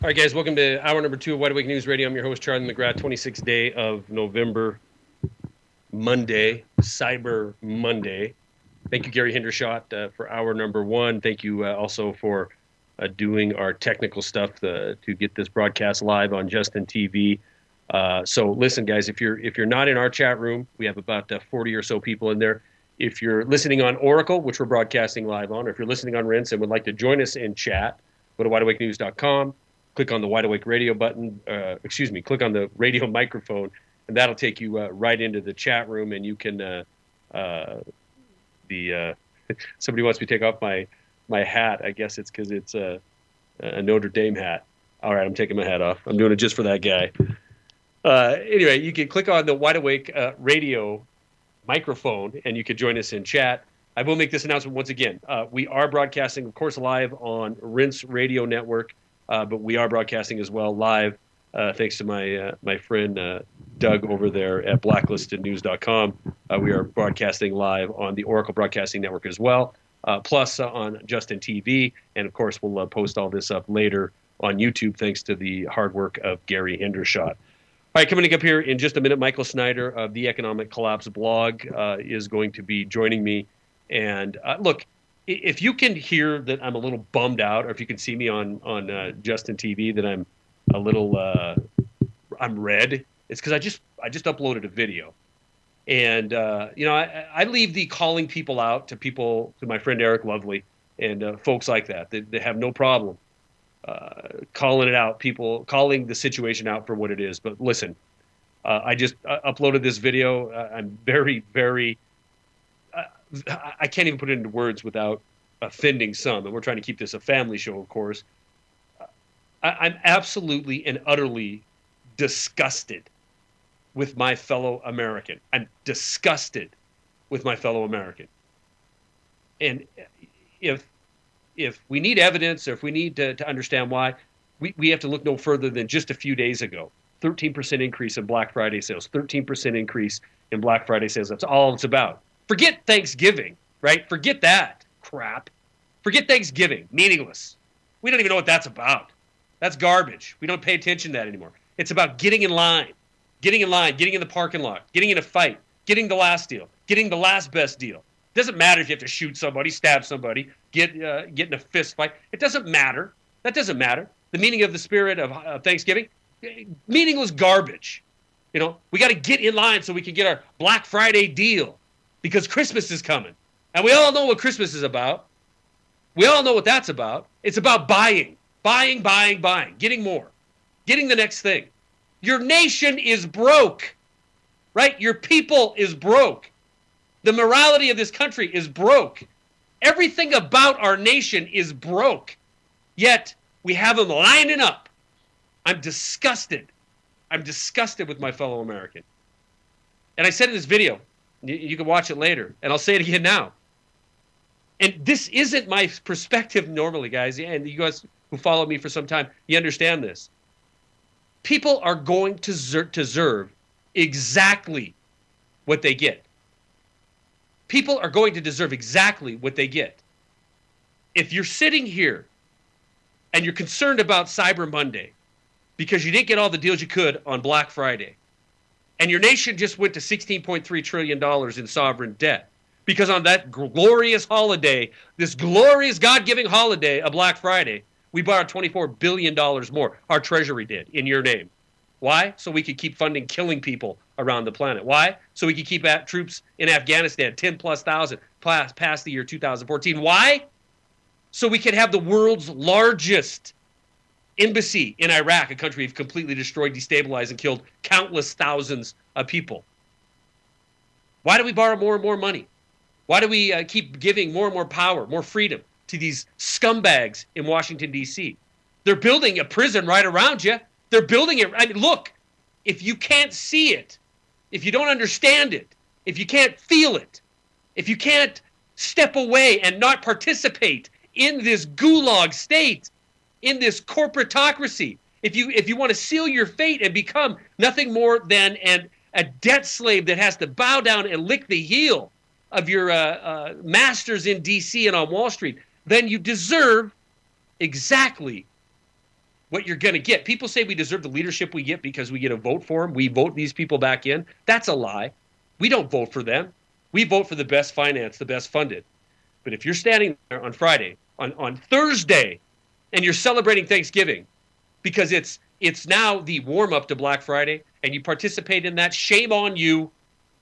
All right, guys, welcome to hour number 2 of Wide Awake News Radio. I'm your host, Charlie McGrath. 26th day of November, Monday, Cyber Monday. Thank you, Gary Hendershot, for hour number 1. Thank you also for doing our technical stuff to get this broadcast live on Justin TV. So listen, guys, if you're not in our chat room, we have about 40 or so people in there. If you're listening on Oracle, which we're broadcasting live on, or if you're listening on Rinse and would like to join us in chat, go to wideawakenews.com. Click on the Wide Awake radio button, click on the radio microphone, and that'll take you right into the chat room, and you can, somebody wants me to take off my hat. I guess it's because it's a Notre Dame hat. All right, I'm taking my hat off. I'm doing it just for that guy. Anyway, you can click on the Wide Awake radio microphone, and you can join us in chat. I will make this announcement once again. We are broadcasting, of course, live on Rinse Radio Network. But we are broadcasting as well live, thanks to my friend Doug over there at blacklistednews.com. We are broadcasting live on the Oracle Broadcasting Network as well, plus on Justin TV. And, of course, we'll post all this up later on YouTube, thanks to the hard work of Gary Hendershot. All right, coming up here in just a minute, Michael Snyder of the Economic Collapse blog is going to be joining me. And, look, if you can hear that I'm a little bummed out, or if you can see me on Justin TV that I'm a little I'm red, it's because I just uploaded a video, and I leave the calling people out to my friend Eric Lovely and folks like that. They have no problem calling it out, people calling the situation out for what it is. But listen, I just uploaded this video. I'm very, very. I can't even put it into words without offending some, and we're trying to keep this a family show, of course. I'm absolutely and utterly disgusted with my fellow American. I'm disgusted with my fellow American. And if we need evidence, or if we need to understand why, we have to look no further than just a few days ago. 13% increase in Black Friday sales, 13% increase in Black Friday sales. That's all it's about. Forget Thanksgiving, right? Forget that crap. Forget Thanksgiving. Meaningless. We don't even know what that's about. That's garbage. We don't pay attention to that anymore. It's about getting in line, getting in the parking lot, getting in a fight, getting the last deal, getting the last best deal. It doesn't matter if you have to shoot somebody, stab somebody, get in a fist fight. It doesn't matter. That doesn't matter. The meaning of the spirit of Thanksgiving, meaningless garbage. We got to get in line so we can get our Black Friday deal. Because Christmas is coming. And we all know what Christmas is about. We all know what that's about. It's about buying. Buying, buying, buying. Getting more. Getting the next thing. Your nation is broke. Right? Your people is broke. The morality of this country is broke. Everything about our nation is broke. Yet, we have them lining up. I'm disgusted. I'm disgusted with my fellow American. And I said in this video, you can watch it later, and I'll say it again now. And this isn't my perspective normally, guys, and you guys who follow me for some time, you understand this. People are going to deserve exactly what they get. People are going to deserve exactly what they get. If you're sitting here and you're concerned about Cyber Monday because you didn't get all the deals you could on Black Friday, and your nation just went to $16.3 trillion in sovereign debt because on that glorious holiday, this glorious God-giving holiday of Black Friday, we borrowed $24 billion more. Our Treasury did, in your name. Why? So we could keep funding killing people around the planet. Why? So we could keep troops in Afghanistan, 10+ thousand, past the year 2014. Why? So we could have the world's largest embassy in Iraq, a country we've completely destroyed, destabilized, and killed countless thousands of people. Why do we borrow more and more money? Why do we keep giving more and more power, more freedom to these scumbags in Washington, D.C.? They're building a prison right around you. They're building it. I mean, look, if you can't see it, if you don't understand it, if you can't feel it, if you can't step away and not participate in this gulag state, in this corporatocracy, if you want to seal your fate and become nothing more than a debt slave that has to bow down and lick the heel of your masters in D.C. and on Wall Street, then you deserve exactly what you're going to get. People say we deserve the leadership we get because we get a vote for them. We vote these people back in. That's a lie. We don't vote for them. We vote for the best financed, the best funded. But if you're standing there on Friday, on Thursday, and you're celebrating Thanksgiving because it's now the warm-up to Black Friday, and you participate in that, shame on you.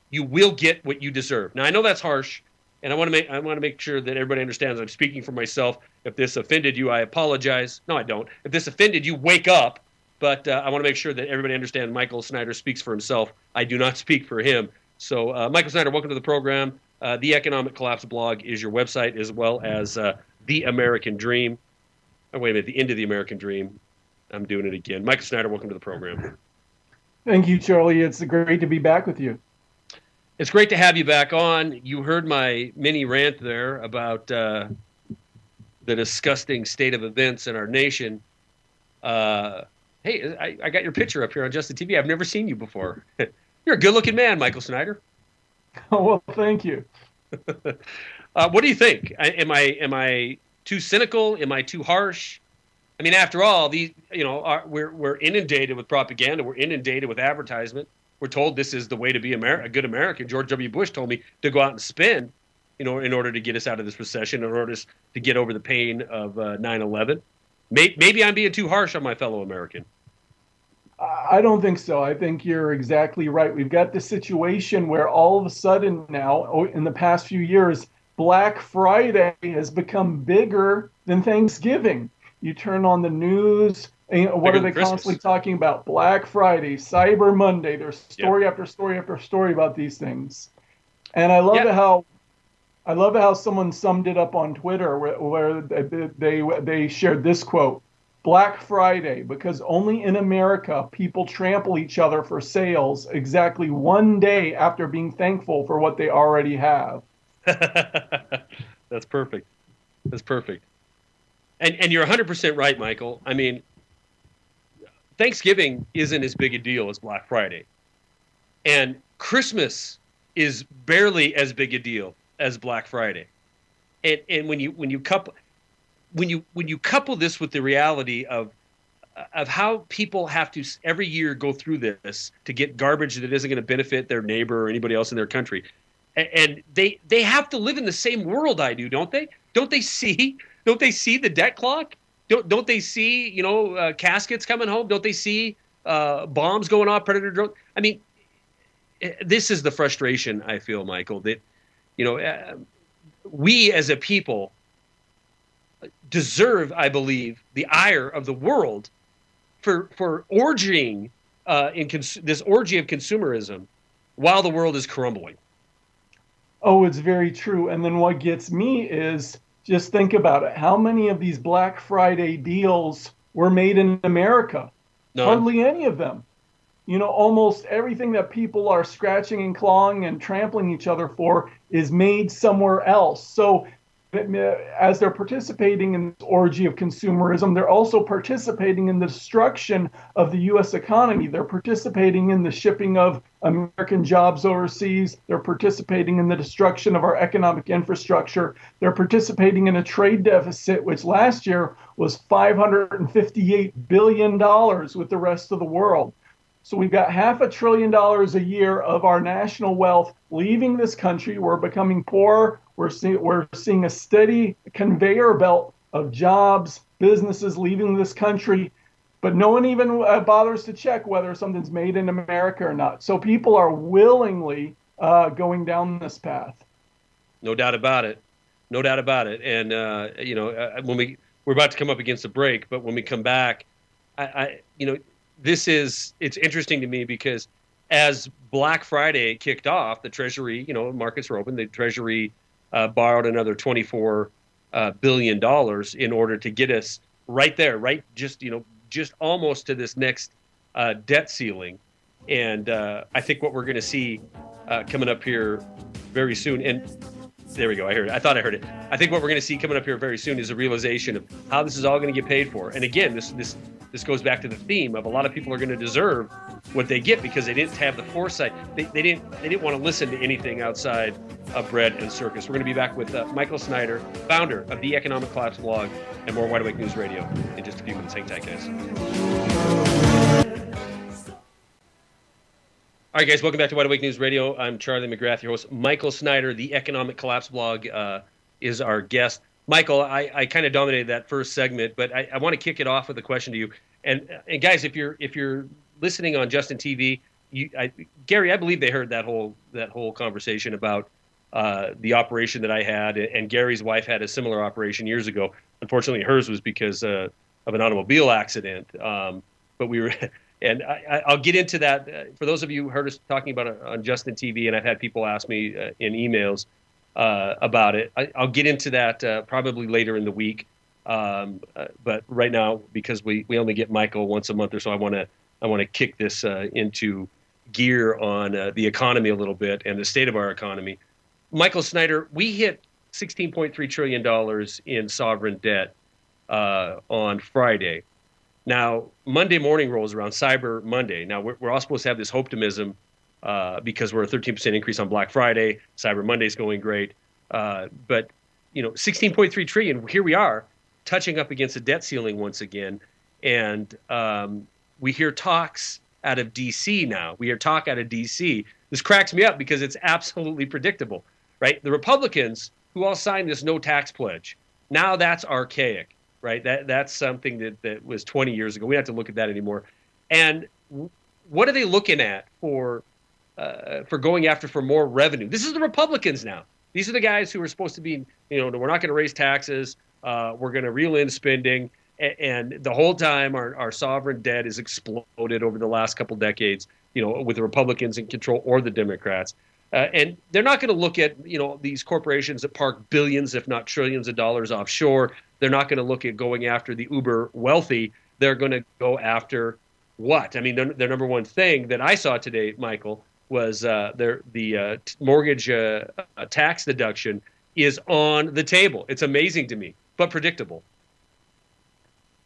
You will get what you deserve. Now, I know that's harsh, and I want to make sure that everybody understands I'm speaking for myself. If this offended you, I apologize. No, I don't. If this offended you, wake up. But I want to make sure that everybody understands Michael Snyder speaks for himself. I do not speak for him. So, Michael Snyder, welcome to the program. The Economic Collapse blog is your website, as well as The American Dream. Oh, wait a minute, The End of the American Dream. I'm doing it again. Michael Snyder, welcome to the program. Thank you, Charlie. It's great to be back with you. It's great to have you back on. You heard my mini rant there about the disgusting state of events in our nation. Hey, I got your picture up here on Justin TV. I've never seen you before. You're a good-looking man, Michael Snyder. Oh, well, thank you. What do you think? Am I too cynical? Am I too harsh? I mean, after all, we're inundated with propaganda. We're inundated with advertisement. We're told this is the way to be a good American. George W. Bush told me to go out and spend, in order to get us out of this recession, in order to get over the pain of 9/11. Maybe I'm being too harsh on my fellow American. I don't think so. I think you're exactly right. We've got this situation where all of a sudden now, in the past few years, Black Friday has become bigger than Thanksgiving. You turn on the news, and what are they constantly talking about? Black Friday, Cyber Monday. There's story after story after story about these things. And I love how someone summed it up on Twitter where they shared this quote: Black Friday, because only in America people trample each other for sales exactly one day after being thankful for what they already have. That's perfect. That's perfect. And you're 100% right, Michael. I mean, Thanksgiving isn't as big a deal as Black Friday. And Christmas is barely as big a deal as Black Friday. And when you couple this with the reality of how people have to every year go through this to get garbage that isn't going to benefit their neighbor or anybody else in their country, and they have to live in the same world I do, don't they? Don't they see the debt clock? Don't they see caskets coming home? Don't they see bombs going off, predator drones? I mean, this is the frustration I feel, Michael, that we as a people deserve, I believe, the ire of the world for orgying in this orgy of consumerism while the world is crumbling. Oh, it's very true. And then what gets me is, just think about it. How many of these Black Friday deals were made in America? None. Hardly any of them. Almost everything that people are scratching and clawing and trampling each other for is made somewhere else. So as they're participating in this orgy of consumerism, they're also participating in the destruction of the U.S. economy. They're participating in the shipping of American jobs overseas. They're participating in the destruction of our economic infrastructure. They're participating in a trade deficit, which last year was $558 billion with the rest of the world. So we've got $500 billion a year of our national wealth leaving this country. We're becoming poor. We're seeing a steady conveyor belt of jobs, businesses leaving this country, but no one even bothers to check whether something's made in America or not. So people are willingly going down this path. No doubt about it. No doubt about it. And when we're about to come up against a break, but when we come back, it's interesting to me because as Black Friday kicked off, the Treasury, markets were open. The Treasury borrowed another $24 billion in order to get us right there, just almost to this next debt ceiling. And I think what we're going to see coming up here very soon, and there we go, I heard it. I thought I heard it. I think what we're going to see coming up here very soon is a realization of how this is all going to get paid for. And again, this goes back to the theme of a lot of people are going to deserve what they get because they didn't have the foresight. They didn't want to listen to anything outside of bread and circus. We're going to be back with Michael Snyder, founder of the Economic Collapse blog, and more Wide Awake News Radio in just a few minutes. Hang tight, guys. All right, guys, welcome back to Wide Awake News Radio. I'm Charlie McGrath, your host. Michael Snyder, the Economic Collapse blog, is our guest. Michael, I kind of dominated that first segment, but I want to kick it off with a question to you. And guys, if you're listening on Justin TV, Gary, I believe they heard that whole conversation about the operation that I had, and Gary's wife had a similar operation years ago. Unfortunately, hers was because of an automobile accident. But we were. And I'll get into that. For those of you who heard us talking about it on Justin TV, and I've had people ask me in emails about it, I'll get into that probably later in the week. But right now, because we only get Michael once a month or so, I want to kick this into gear on the economy a little bit and the state of our economy. Michael Snyder, we hit $16.3 trillion in sovereign debt on Friday. Now, Monday morning rolls around, Cyber Monday. Now, we're all supposed to have this optimism because we're a 13% increase on Black Friday. Cyber Monday's going great. But, 16.3 trillion, here we are, touching up against a debt ceiling once again. And we hear talks out of D.C. now. We hear talk out of D.C. This cracks me up because it's absolutely predictable, right? The Republicans who all signed this no tax pledge, now that's archaic. Right, that's something that was 20 years ago. We don't have to look at that anymore. And what are they looking at for going after for more revenue? This is the Republicans now. These are the guys who are supposed to be, we're not going to raise taxes. We're going to reel in spending, and the whole time our sovereign debt has exploded over the last couple decades. With the Republicans in control or the Democrats. And they're not going to look at, these corporations that park billions, if not trillions of dollars offshore. They're not going to look at going after the uber wealthy. They're going to go after what? I mean, their number one thing that I saw today, Michael, was the mortgage tax deduction is on the table. It's amazing to me, but predictable.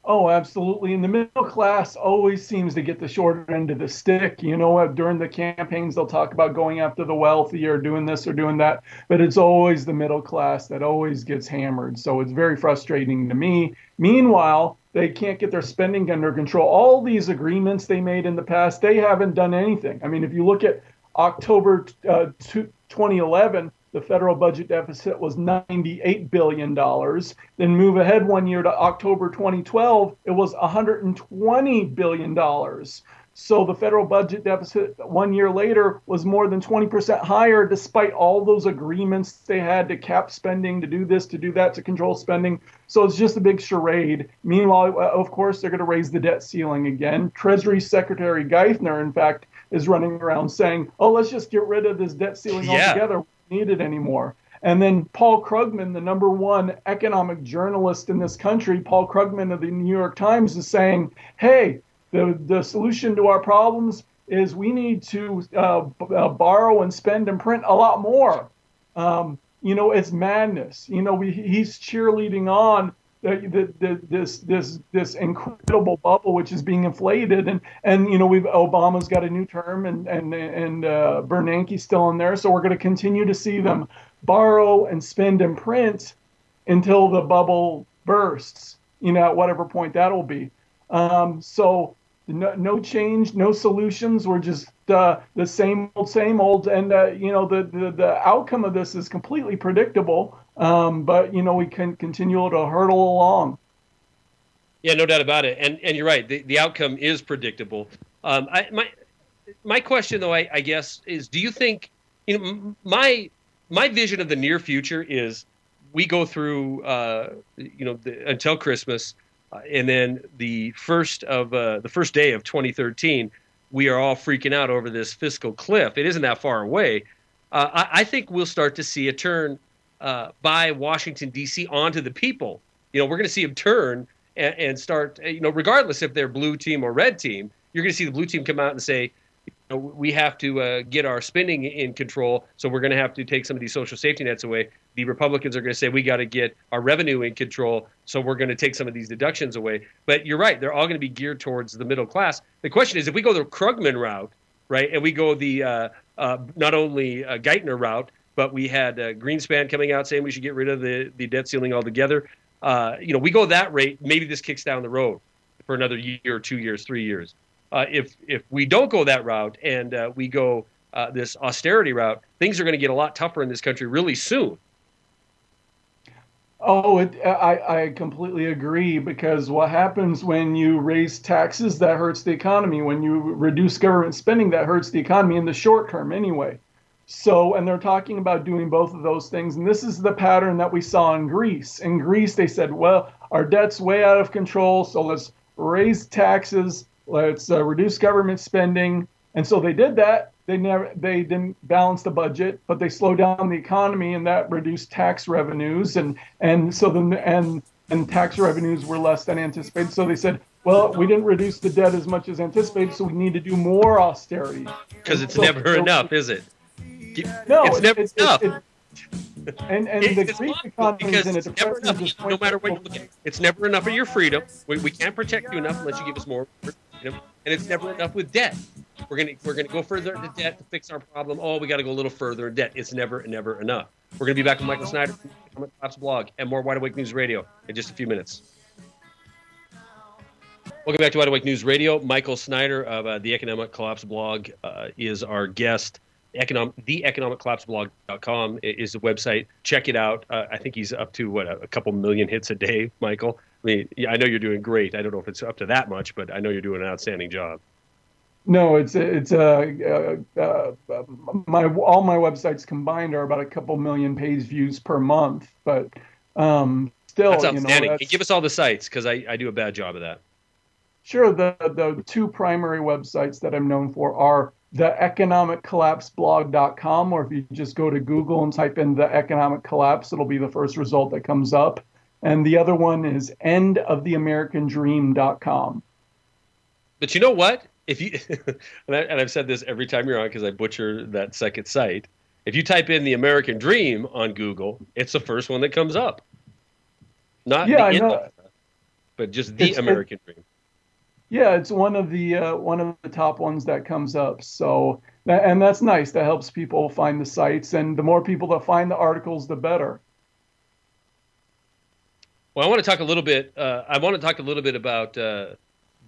Oh, absolutely. And the middle class always seems to get the short end of the stick. During the campaigns, they'll talk about going after the wealthy or doing this or doing that. But it's always the middle class that always gets hammered. So it's very frustrating to me. Meanwhile, they can't get their spending under control. All these agreements they made in the past, they haven't done anything. I mean, if you look at October 2011, the federal budget deficit was $98 billion. Then move ahead 1 year to October 2012, it was $120 billion. So the federal budget deficit 1 year later was more than 20% higher, despite all those agreements they had to cap spending, to do this, to do that, to control spending. So it's just a big charade. Meanwhile, of course, they're going to raise the debt ceiling again. Treasury Secretary Geithner, in fact, is running around saying, let's just get rid of this debt ceiling altogether. Need it anymore. And then Paul Krugman, the number one economic journalist in this country, Paul Krugman of the New York Times, is saying, hey, the solution to our problems is we need to borrow and spend and print a lot more. It's madness. He's cheerleading on this incredible bubble which is being inflated, and Obama's got a new term, and Bernanke's still in there, so we're going to continue to see them borrow and spend and print until the bubble bursts, at whatever point that'll be. So no change, no solutions. We're just the same old, and the outcome of this is completely predictable. But we can continue to hurtle along. Yeah, no doubt about it. And you're right. The outcome is predictable. My question, though, I guess, is: do you think my vision of the near future is we go through until Christmas, and then the first day of 2013, we are all freaking out over this fiscal cliff. It isn't that far away. I think we'll start to see a turn by Washington, D.C. onto the people. We're going to see them turn and start, regardless if they're blue team or red team, you're going to see the blue team come out and say, we have to get our spending in control, so we're going to have to take some of these social safety nets away. The Republicans are going to say we got to get our revenue in control, so we're going to take some of these deductions away. But you're right; they're all going to be geared towards the middle class. The question is, if we go the Krugman route, right, and we go the not only Geithner route, but we had Greenspan coming out saying we should get rid of the debt ceiling altogether. We go that rate, maybe this kicks down the road for another year, 2 years, 3 years. If we don't go that route and we go this austerity route, things are going to get a lot tougher in this country really soon. Oh, I completely agree, because what happens when you raise taxes, that hurts the economy. When you reduce government spending, that hurts the economy in the short term anyway. So, and they're talking about doing both of those things. And this is the pattern that we saw in Greece. In Greece, they said, well, our debt's way out of control, so let's raise taxes, let's reduce government spending. And so they did that. They didn't balance the budget, but they slowed down the economy, and that reduced tax revenues, and tax revenues were less than anticipated. So they said, well, we didn't reduce the debt as much as anticipated, so we need to do more austerity. Because it's never enough, is it? No, it's never enough. And the Greek economy is in a depression. No matter what you look at, it's never enough of your freedom. We can't protect you enough unless you give us more freedom, and it's never enough with debt. We're gonna go further into debt to fix our problem. Oh, we got to go a little further in debt. It's never enough. We're gonna be back with Michael Snyder from the Economic Collapse blog and more Wide Awake News Radio in just a few minutes. Welcome back to Wide Awake News Radio. Michael Snyder of the Economic Collapse blog is our guest. TheEconomicCollapseblog.com is the website. Check it out. I think he's up to a couple million hits a day, Michael. I mean, I know you're doing great. I don't know if it's up to that much, but I know you're doing an outstanding job. No, all my websites combined are about a couple million page views per month, but still, that's outstanding. Give us all the sites, because I do a bad job of that. Sure. The two primary websites that I'm known for are theeconomiccollapseblog.com, or if you just go to Google and type in the economic collapse, it'll be the first result that comes up. And the other one is endoftheamericandream.com. But you know what? If you and I've said this every time you're on, because I butcher that second site. If you type in the American Dream on Google, it's the first one that comes up. Not the end, but just the American Dream. Yeah, it's one of the top ones that comes up. So, and that's nice. That helps people find the sites, and the more people that find the articles, the better. Well, I want to talk a little bit. About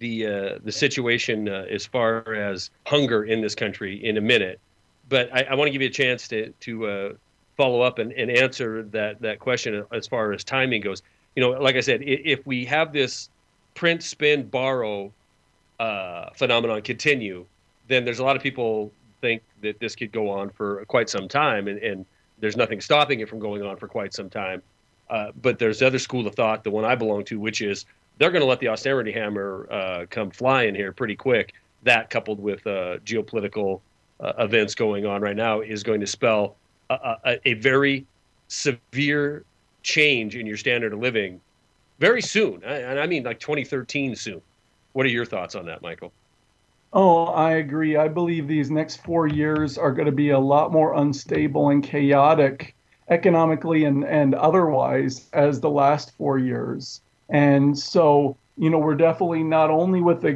the situation as far as hunger in this country in a minute, but I want to give you a chance to follow up and answer that question as far as timing goes. Like I said, if we have this print, spend, borrow phenomenon continue, then there's a lot of people think that this could go on for quite some time, and there's nothing stopping it from going on for quite some time. But there's the other school of thought, the one I belong to, which is they're going to let the austerity hammer come flying here pretty quick. That, coupled with geopolitical events going on right now, is going to spell a very severe change in your standard of living very soon. And I mean like 2013 soon. What are your thoughts on that, Michael? Oh, I agree. I believe these next 4 years are going to be a lot more unstable and chaotic economically and otherwise as the last 4 years. And so, we're definitely not only with the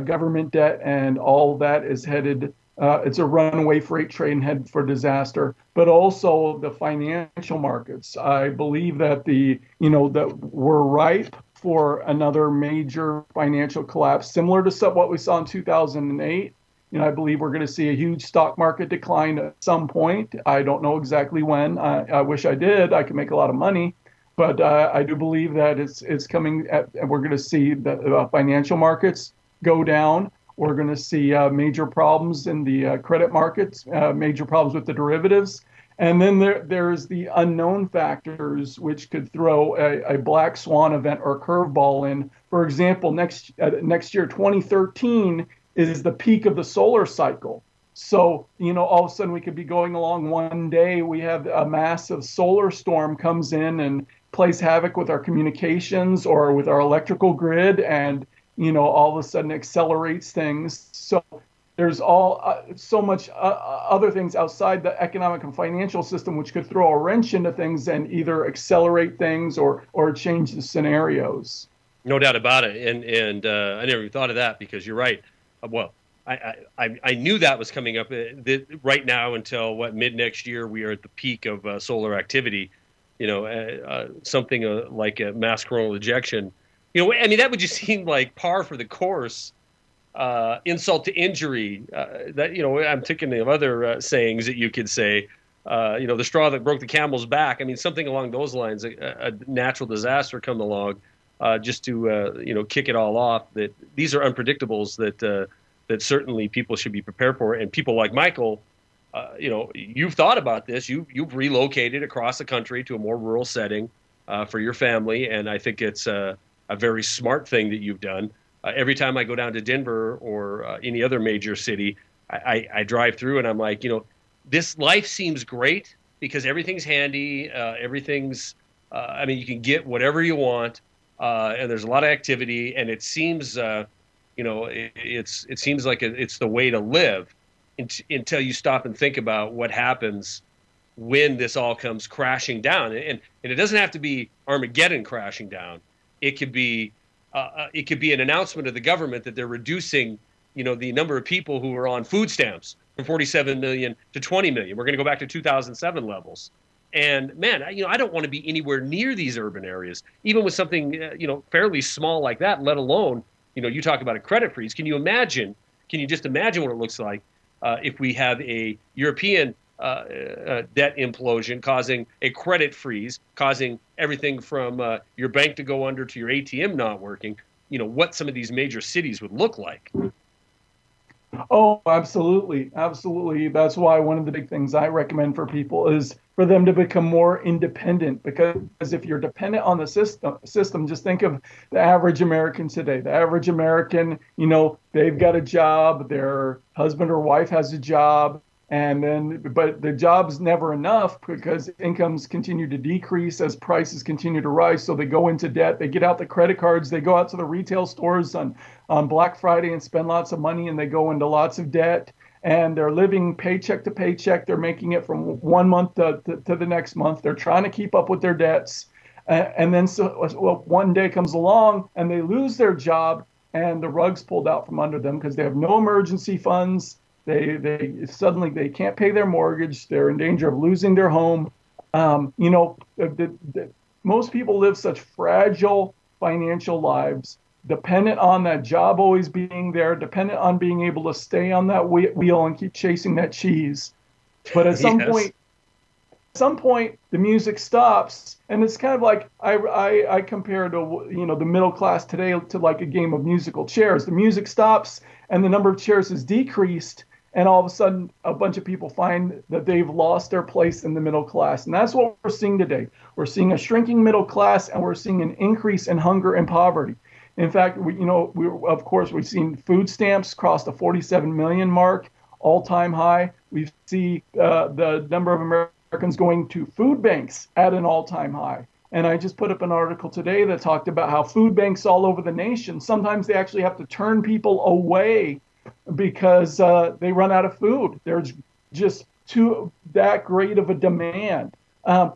government debt and all that is headed, it's a runaway freight train headed for disaster, but also the financial markets. I believe that that we're ripe for another major financial collapse, similar to what we saw in 2008. I believe we're going to see a huge stock market decline at some point. I don't know exactly when. I wish I did. I could make a lot of money. But I do believe that it's coming. We're going to see the financial markets go down. We're going to see major problems in the credit markets, major problems with the derivatives. And then there's the unknown factors, which could throw a black swan event or curveball in. For example, next year, 2013, is the peak of the solar cycle. So, all of a sudden we could be going along one day, we have a massive solar storm comes in and plays havoc with our communications or with our electrical grid, and all of a sudden accelerates things. So there's all so much other things outside the economic and financial system which could throw a wrench into things and either accelerate things or change the scenarios. No doubt about it, and I never even thought of that because you're right. Well, I knew that was coming up right now until mid next year. We are at the peak of solar activity. Something like a mass coronal ejection. I mean, that would just seem like par for the course. Insult to injury. I'm thinking of other sayings that you could say. The straw that broke the camel's back. I mean, something along those lines. A natural disaster come along, just to kick it all off. That these are unpredictables that certainly people should be prepared for. And people like Michael, you've thought about this. You've relocated across the country to a more rural setting for your family, and I think it's a very smart thing that you've done. Every time I go down to Denver or any other major city, I drive through and I'm like, this life seems great because everything's handy. Everything's, I mean, you can get whatever you want, and there's a lot of activity, and it seems, it seems like it's the way to live until you stop and think about what happens when this all comes crashing down. And it doesn't have to be Armageddon crashing down. It could be an announcement of the government that they're reducing, the number of people who are on food stamps from 47 million to 20 million. We're going to go back to 2007 levels. And man, I don't want to be anywhere near these urban areas, even with something, fairly small like that, let alone, you talk about a credit freeze. Can you just imagine what it looks like if we have a European debt implosion causing a credit freeze, causing everything from your bank to go under to your ATM not working, what some of these major cities would look like. Oh, absolutely. Absolutely. That's why one of the big things I recommend for people is for them to become more independent, because if you're dependent on the system, just think of the average American today. The average American, they've got a job, their husband or wife has a job, but the job's never enough because incomes continue to decrease as prices continue to rise. So they go into debt, they get out the credit cards, they go out to the retail stores on Black Friday and spend lots of money, and they go into lots of debt, and they're living paycheck to paycheck. They're making it from one month to the next month. They're trying to keep up with their debts. And then one day comes along and they lose their job and the rug's pulled out from under them because they have no emergency funds. They suddenly they can't pay their mortgage. They're in danger of losing their home. Most people live such fragile financial lives, dependent on that job always being there, dependent on being able to stay on that wheel and keep chasing that cheese. But at some point, the music stops, and it's kind of like I compare to the middle class today to like a game of musical chairs. The music stops, and the number of chairs is decreased. And all of a sudden, a bunch of people find that they've lost their place in the middle class. And that's what we're seeing today. We're seeing a shrinking middle class, and we're seeing an increase in hunger and poverty. In fact, we've seen food stamps cross the 47 million mark, all-time high. We see the number of Americans going to food banks at an all-time high. And I just put up an article today that talked about how food banks all over the nation, sometimes they actually have to turn people away because they run out of food. There's just that great of a demand.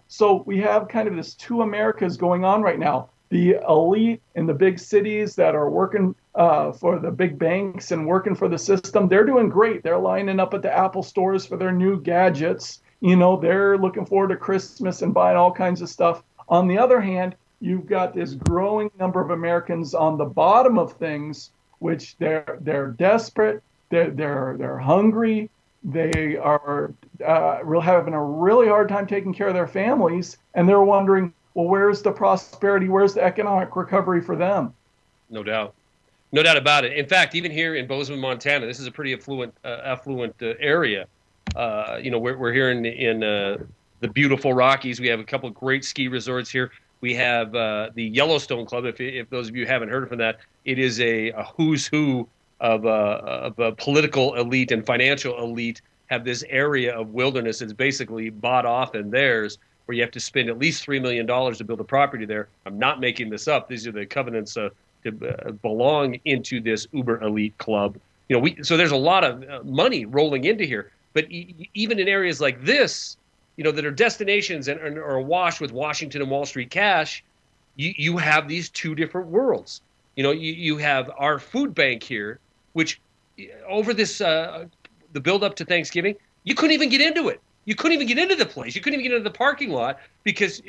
So we have kind of this two Americas going on right now. The elite in the big cities that are working for the big banks and working for the system, they're doing great. They're lining up at the Apple stores for their new gadgets. They're looking forward to Christmas and buying all kinds of stuff. On the other hand, you've got this growing number of Americans on the bottom of things, which they're desperate, they're hungry, they are having a really hard time taking care of their families, and they're wondering, well, where's the prosperity, where's the economic recovery for them? No doubt about it. In fact, even here in Bozeman, Montana, this is a pretty affluent area. We're here in the beautiful Rockies. We have a couple of great ski resorts here. We have the Yellowstone Club. If those of you haven't heard from that, it is a who's who of a political elite and financial elite have this area of wilderness that's basically bought off and theirs, where you have to spend at least $3 million to build a property there. I'm not making this up. These are the covenants to belong into this uber elite club. so there's a lot of money rolling into here. But even in areas like this, that are destinations and are awash with Washington and Wall Street cash, you have these two different worlds. You have our food bank here, which over this the build up to Thanksgiving, you couldn't even get into it. You couldn't even get into the place. You couldn't even get into the parking lot because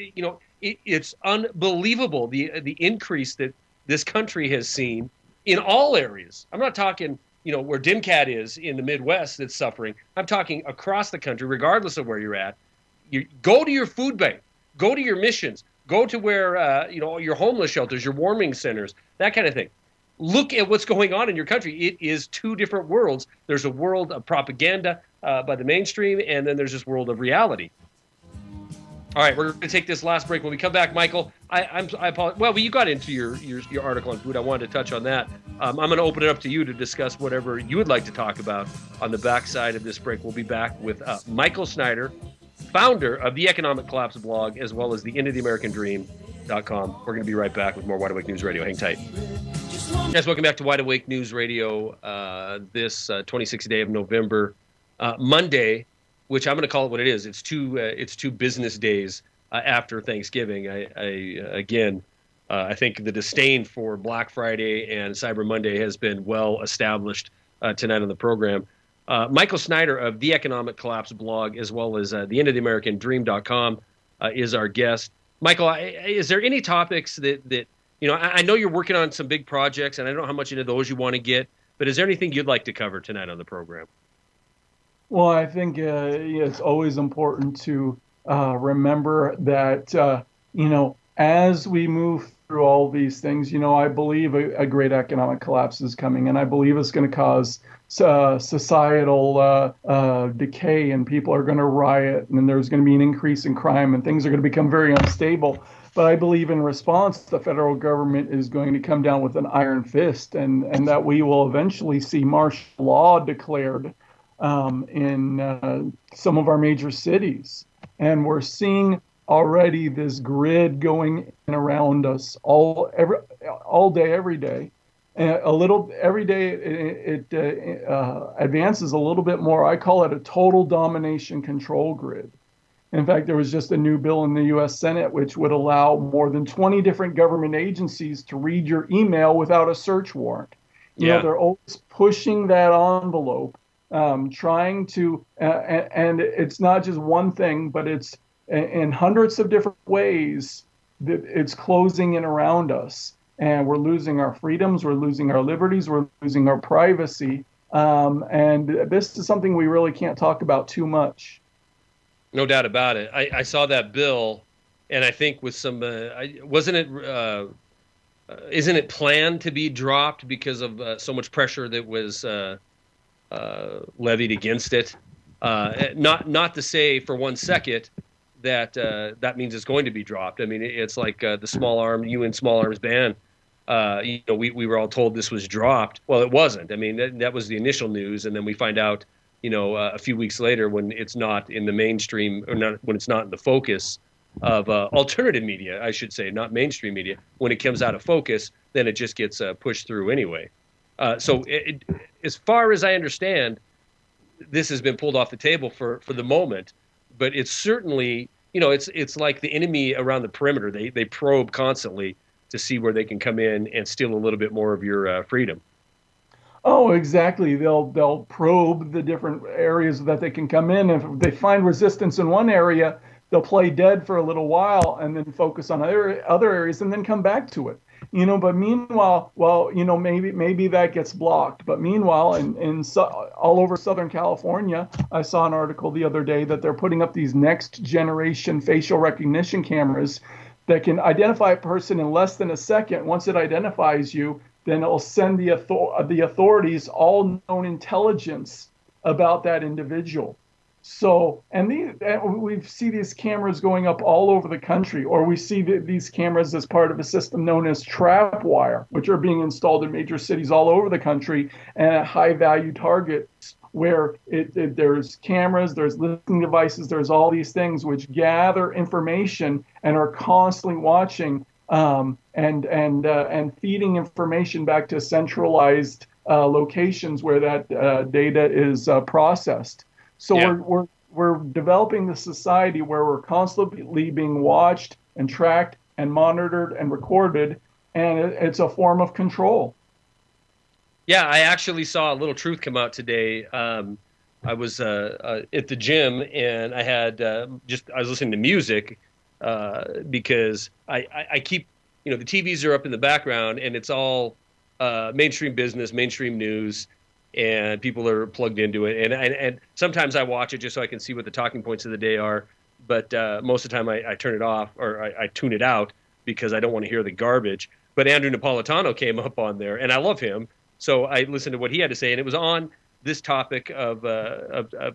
it's unbelievable the increase that this country has seen in all areas. I'm not talking where DimCat is in the Midwest that's suffering. I'm talking across the country, regardless of where you're at. You go to your food bank, go to your missions, go to where your homeless shelters, your warming centers, that kind of thing. Look at what's going on in your country. It is two different worlds. There's a world of propaganda by the mainstream, and then there's this world of reality. All right, we're going to take this last break. When we come back, Michael, I apologize. Well, you got into your article on food. I wanted to touch on that. I'm going to open it up to you to discuss whatever you would like to talk about on the backside of this break. We'll be back with Michael Snyder, founder of the Economic Collapse blog, as well as the EndOfTheAmericanDream.com. We're going to be right back with more Wide Awake News Radio. Hang tight. Guys, welcome back to Wide Awake News Radio. This 26th day of November, Monday, which I'm going to call it what it is. It's two business days after Thanksgiving. I think the disdain for Black Friday and Cyber Monday has been well established tonight on the program. Michael Snyder of the Economic Collapse blog, as well as the EndOfTheAmericanDream.com, is our guest. Michael, is there any topics that I know you're working on some big projects, and I don't know how much into those you want to get, but is there anything you'd like to cover tonight on the program? Well, I think it's always important to remember that, as we move through all these things, I believe a great economic collapse is coming, and I believe it's going to cause societal decay, and people are going to riot, and there's going to be an increase in crime, and things are going to become very unstable. But I believe in response, the federal government is going to come down with an iron fist, and that we will eventually see martial law declared in some of our major cities. And we're seeing already this grid going in around us all day, every day. Every day it advances a little bit more. I call it a total domination control grid. In fact, there was just a new bill in the U.S. Senate which would allow more than 20 different government agencies to read your email without a search warrant. They're always pushing that envelope, trying to, and it's not just one thing, but it's in hundreds of different ways that it's closing in around us. And we're losing our freedoms, we're losing our liberties, we're losing our privacy. And this is something we really can't talk about too much. No doubt about it. I saw that bill, and I think with some, isn't it planned to be dropped because of so much pressure that was levied against it? Not to say for 1 second that that means it's going to be dropped. I mean, it's like the UN small arms ban. We were all told this was dropped. Well, it wasn't. I mean, that was the initial news, and then we find out, a few weeks later when it's not in the mainstream, or not when it's not in the focus of alternative media, I should say, not mainstream media. When it comes out of focus, then it just gets pushed through anyway. So as far as I understand, this has been pulled off the table for the moment, but it's certainly, it's like the enemy around the perimeter. They probe constantly to see where they can come in and steal a little bit more of your freedom. Oh, exactly. They'll probe the different areas that they can come in. If they find resistance in one area, they'll play dead for a little while and then focus on other areas and then come back to it. But meanwhile, maybe that gets blocked. But meanwhile, in all over Southern California, I saw an article the other day that they're putting up these next generation facial recognition cameras that can identify a person in less than a second. Once it identifies you, then it'll send the authorities all known intelligence about that individual. So, and we see these cameras going up all over the country, or we see these cameras as part of a system known as trapwire, which are being installed in major cities all over the country and at high-value targets where there's cameras, there's listening devices, there's all these things which gather information and are constantly watching and feeding information back to centralized locations where that data is processed. So Yeah. we're developing the society where we're constantly being watched and tracked and monitored and recorded, and it's a form of control. Yeah, I actually saw a little truth come out today. I was at the gym and I had I was listening to music because I keep, the TVs are up in the background and it's all mainstream business, mainstream news, and people are plugged into it. And sometimes I watch it just so I can see what the talking points of the day are. But most of the time I turn it off or I tune it out because I don't want to hear the garbage. But Andrew Napolitano came up on there, and I love him. So I listened to what he had to say, and it was on this topic of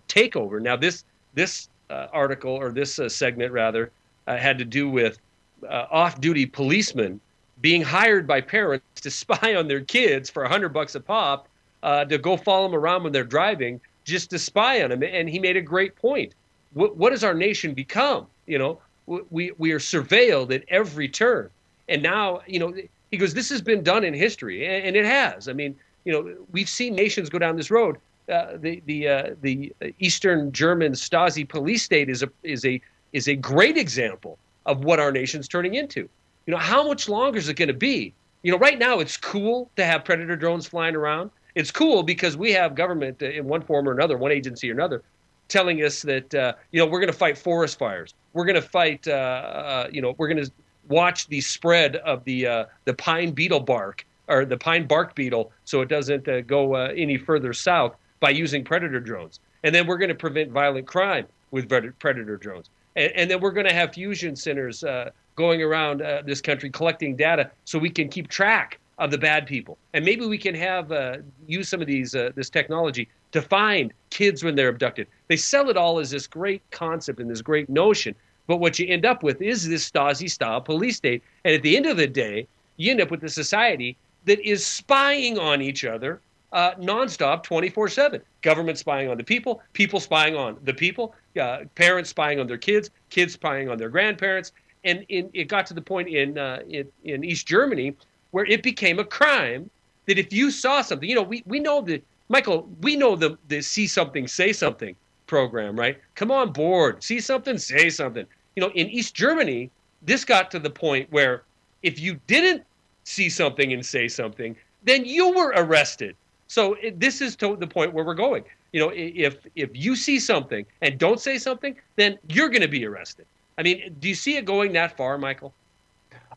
takeover. Now, this article, or this segment rather, had to do with off-duty policemen being hired by parents to spy on their kids for $100 a pop, to go follow them around when they're driving, just to spy on them. And he made a great point. What has our nation become? We are surveilled at every turn. And now, he goes, this has been done in history, and it has. I mean, we've seen nations go down this road. The Eastern German Stasi police state is a great example of what our nation's turning into. How much longer is it going to be? Right now it's cool to have predator drones flying around. It's cool because we have government in one form or another, one agency or another, telling us that we're going to fight forest fires. We're going to fight. We're going to watch the spread of the pine beetle bark, or the pine bark beetle, so it doesn't go any further south by using predator drones. And then we're going to prevent violent crime with predator drones. And then we're going to have fusion centers going around this country collecting data so we can keep track of the bad people. And maybe we can have use some of this technology to find kids when they're abducted. They sell it all as this great concept and this great notion. But what you end up with is this Stasi-style police state. And at the end of the day, you end up with a society that is spying on each other nonstop, 24/7. Government spying on the people spying on the people, parents spying on their kids spying on their grandparents. And it got to the point in East Germany where it became a crime that if you saw something, we know that, Michael, we know the see something, say something program, right? Come on board, see something, say something. In East Germany, this got to the point where if you didn't see something and say something, then you were arrested. So this is to the point where we're going. If you see something and don't say something, then you're going to be arrested. I mean, do you see it going that far, Michael?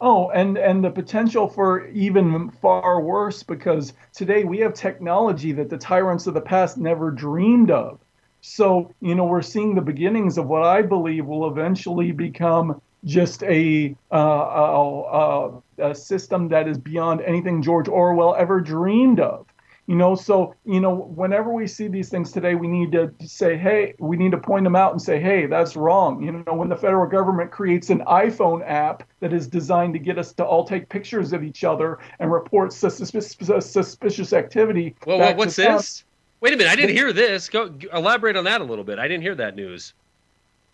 Oh, and the potential for even far worse, because today we have technology that the tyrants of the past never dreamed of. So, we're seeing the beginnings of what I believe will eventually become just a system that is beyond anything George Orwell ever dreamed of. So, whenever we see these things today, we need to say, hey, we need to point them out and say, hey, that's wrong. When the federal government creates an iPhone app that is designed to get us to all take pictures of each other and report suspicious activity. Well, what's this? Wait a minute, I didn't hear this. Go elaborate on that a little bit. I didn't hear that news.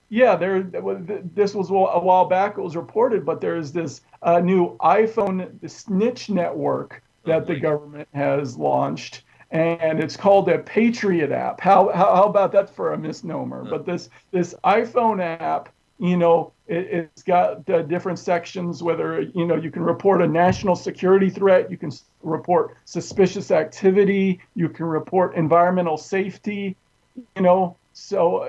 Yeah, this was a while back. It was reported, but there's this new iPhone snitch network that the government has launched, and it's called a Patriot app. How about that for a misnomer? But this iPhone app, it's got different sections, whether you can report a national security threat, you can report suspicious activity, you can report environmental safety, so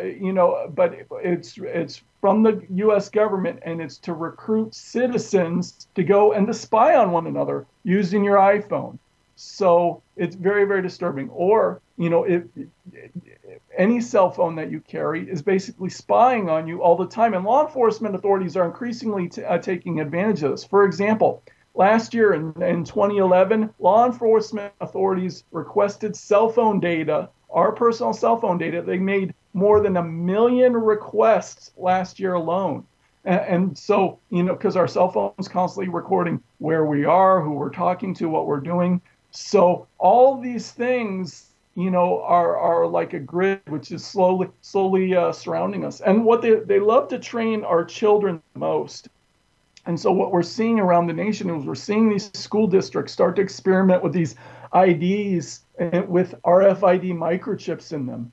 but it's from the U.S. government, and it's to recruit citizens to go and to spy on one another using your iPhone. So it's very, very disturbing. Or, if any cell phone that you carry is basically spying on you all the time. And law enforcement authorities are increasingly taking advantage of this. For example, last year in 2011, law enforcement authorities requested cell phone data, our personal cell phone data. They made more than 1 million requests last year alone. And so, because our cell phone's constantly recording where we are, who we're talking to, what we're doing. So all these things, are like a grid which is slowly surrounding us. And what they love to train our children the most. And so what we're seeing around the nation is we're seeing these school districts start to experiment with these IDs with RFID microchips in them.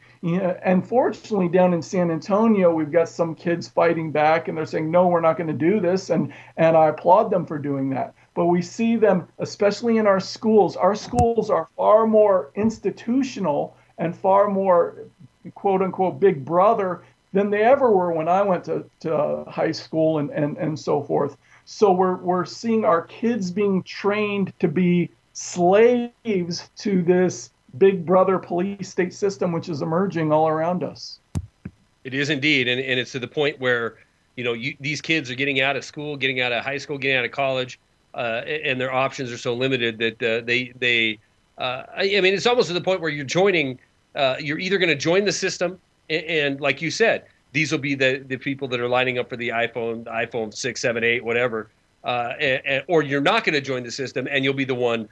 And fortunately, down in San Antonio, we've got some kids fighting back, and they're saying, no, we're not going to do this. And I applaud them for doing that. But we see them, especially in our schools. Our schools are far more institutional and far more, quote unquote, big brother than they ever were when I went to high school and so forth. So we're seeing our kids being trained to be slaves to this big brother police state system, which is emerging all around us. It is indeed. And it's to the point where, these kids are getting out of school, getting out of high school, getting out of college, and their options are so limited that it's almost to the point where you're joining, you're either going to join the system, and like you said, these will be the people that are lining up for the iPhone 6, 7, 8, whatever, or you're not going to join the system, and you'll be the one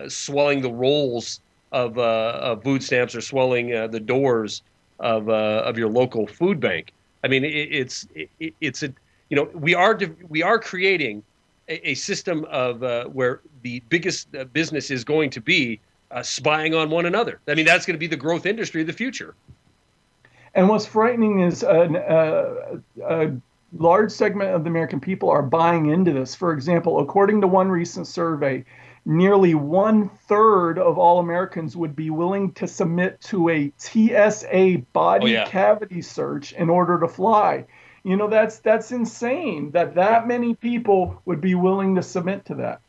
swelling the rolls of food stamps or swelling the doors of your local food bank. I mean, we are creating a system of where the biggest business is going to be spying on one another. I mean, that's going to be the growth industry of the future. And what's frightening is a large segment of the American people are buying into this. For example, according to one recent survey, nearly 1/3 of all Americans would be willing to submit to a TSA body cavity search in order to fly. That's insane that many people would be willing to submit to that.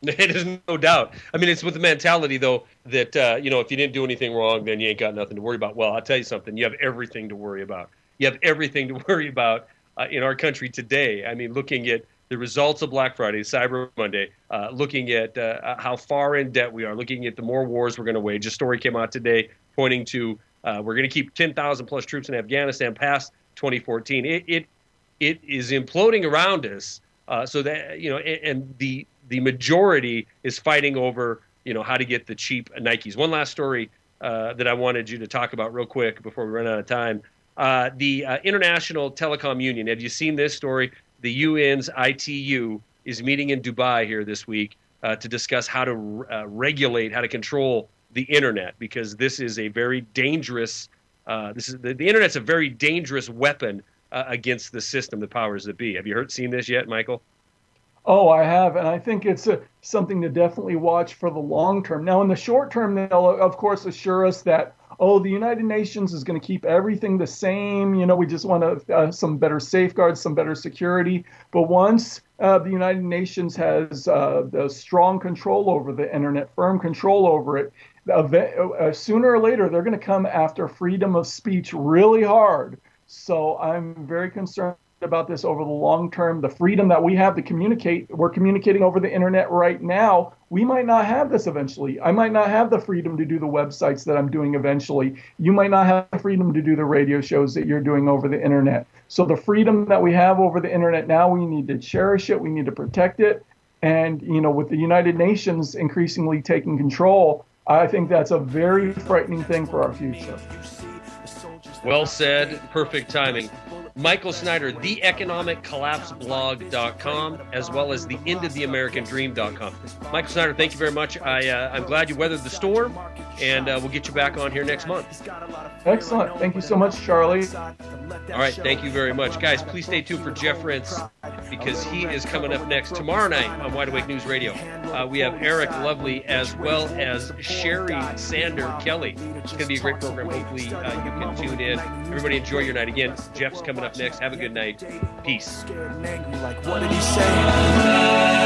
It is no doubt. I mean, it's with the mentality, though, that, if you didn't do anything wrong, then you ain't got nothing to worry about. Well, I'll tell you something. You have everything to worry about. You have everything to worry about in our country today. I mean, looking at the results of Black Friday, Cyber Monday, looking at how far in debt we are, looking at the more wars we're going to wage. A story came out today pointing to we're going to keep 10,000 plus troops in Afghanistan past 2014. It is imploding around us. So that, and the majority is fighting over, how to get the cheap Nikes. One last story that I wanted you to talk about real quick before we run out of time. The International Telecom Union. Have you seen this story? The UN's ITU is meeting in Dubai here this week to discuss how to regulate, how to control the internet, because this is a very dangerous. The internet's a very dangerous weapon against the system, the powers that be. Have you seen this yet, Michael? Oh, I have, and I think it's something to definitely watch for the long term. Now, in the short term, they'll, of course, assure us that, the United Nations is going to keep everything the same. We just want some better safeguards, some better security. But once the United Nations has the strong control over the internet, firm control over it, sooner or later, they're going to come after freedom of speech really hard. So I'm very concerned about this over the long term. The freedom that we have to communicate, we're communicating over the internet right now. We might not have this eventually. I might not have the freedom to do the websites that I'm doing eventually. You might not have the freedom to do the radio shows that you're doing over the internet. So the freedom that we have over the internet now, we need to cherish it. We need to protect it. And, with the United Nations increasingly taking control, I think that's a very frightening thing for our future. Well said. Perfect timing. Michael Snyder, theeconomiccollapseblog.com, as well as theendoftheamericandream.com. Michael Snyder, thank you very much. I'm glad you weathered the storm, and we'll get you back on here next month. Excellent. Thank you so much, Charlie. All right. Thank you very much. Guys, please stay tuned for Jeff Rentz, because he is coming up next tomorrow night on Wide Awake News Radio. We have Eric Lovely as well as Sherry Sander Kelly. It's going to be a great program. Hopefully you can tune in. Everybody enjoy your night. Again, Jeff's coming up next. Have a good night. Peace. What did he say?